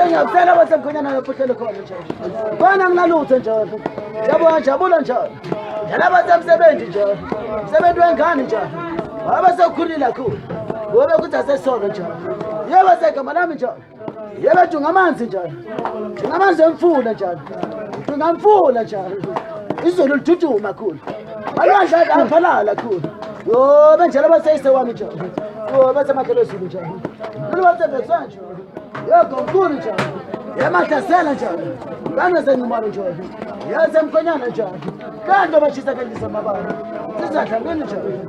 Ngiyacela basemkhonyana yophuthele khona nje. Bana nginalutho nje. Yabo jabula nje. Yalaba semsebenzi nje. Umsebenzi wengane nje. Wabe sekukhulile kakhulu. Ngobe kuthi asesona nje. Yebo segama lami nje. Yebo junga amanzi nje. Junga amanzi emfula nje. Junga emfula nje. Izulu liduduma kakhulu. Alwandle aphalala kakhulu. Yo benjela baseyise wami nje. Yo bese makhelo zulu nje. Ngilobathe besanje. Yoko mkhulu njani yamahlasela njani bangasenyumalo njani yasemkhonyana njani kanti bashisa kendisa mabala sizahlangene njani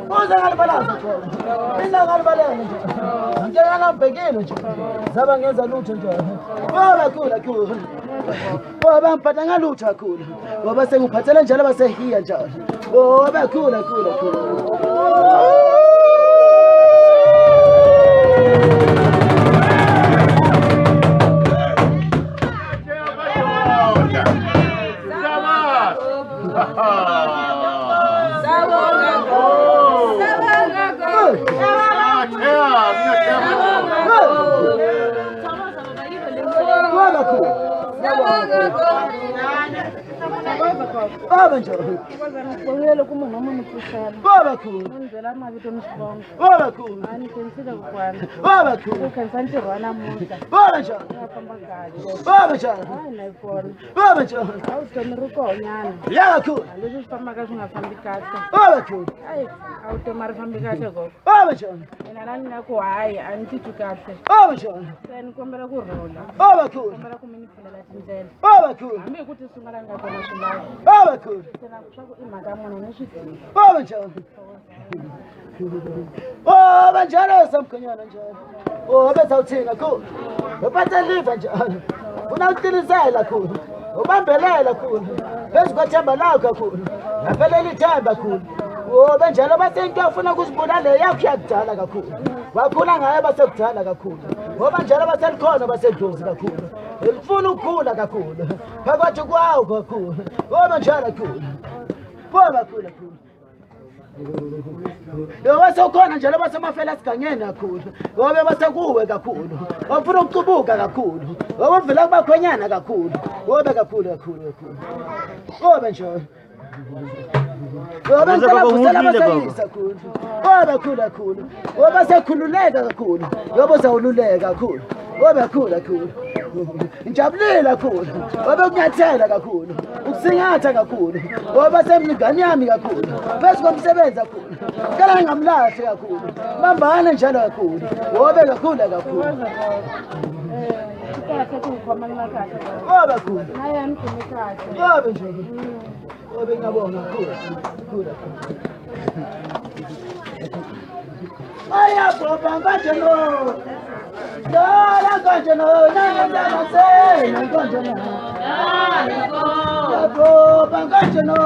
uze ngalibalaza njani mina ngalibalele njani ngeke ngabhekile njani zaba ngenza lutho njani ngoba khulu ngoba ngiphatha ngalutho kakhulu ngoba sengiphathele njalo basehiya njani ngoba khulu Baba njani? Ngibonile kuma noma umfusana. Baba khulu. Ngizela amabito omsibongo. Baba khulu. Ani kensida kukwana. Baba khulu. Ukhensanti rwana musa. Baba njani? Ngapamba kahle. Baba njani? Hayi nayifona. Baba njani? Awutomira ukonyana. Ya khulu. Lezi sifamba kahle ngafambi kahle. Baba khulu. Hayi awutomara fambi kahle gogo. Baba njani? Mina nani nakho hayi anithithi kahle. Baba njani? Seni kombela kurola. Baba khulu. Kombela kuminifulela tindlela. Baba khulu. Hambi ukuthi sungala ngakona swilaka. Baba khulu. Sena kushaku imhaka mona neshidini. Baba njani? Baba njalo samkhonyana njalo. Betha uthina khulu. Baphatha liva njalo. Unawutilisela khulu. Ubambelela khulu. Bese kwathemba lakho kakhulu. Yaphelela ithemba khulu. Benjalo basento afuna ukuzibulala yakho yakudala kakhulu. Wakhula ngaye basekudala kakhulu. Ngoba njalo baselikhona basedlozi kakhulu. Elifuna ukukhula kakhulu. Phakathi kwawo kakhulu. Ngoba njalo kakhulu. Ngoba kakhulu. Yo wasekhona njalo basemafela sigangeni kakhulu. Ngoba basekuwe kakhulu. Bafuna ukucubuka kakhulu. Ngoba uvela kubakhonyana kakhulu. Ngoba kakhulu. Ngoba njalo ngoba ngicela kusela basayisa kakhulu. Ngoba kakhulu. Ngoba sekhululeka kakhulu. Ngoba uzawululeka kakhulu. Ngoba kakhulu. Njabulile kakhulu. Ngoba kunyathela kakhulu. Ukusingatha kakhulu. Ngoba semngane yami kakhulu. Bese komsebenzi kakhulu. Ngala ngamlahle kakhulu. Bambana njalo kakhulu. Ngoba kakhulu. Kahle kukhoma ngakhahle. Ngoba kakhulu. Naye anikume kahle. Ngoba nje. Ngoba ngiyabonga kakhulu. Ayabhoba kanjeno. Dala kanjeno, nangenzama sena kanjeno. Ayabhoba kanjeno.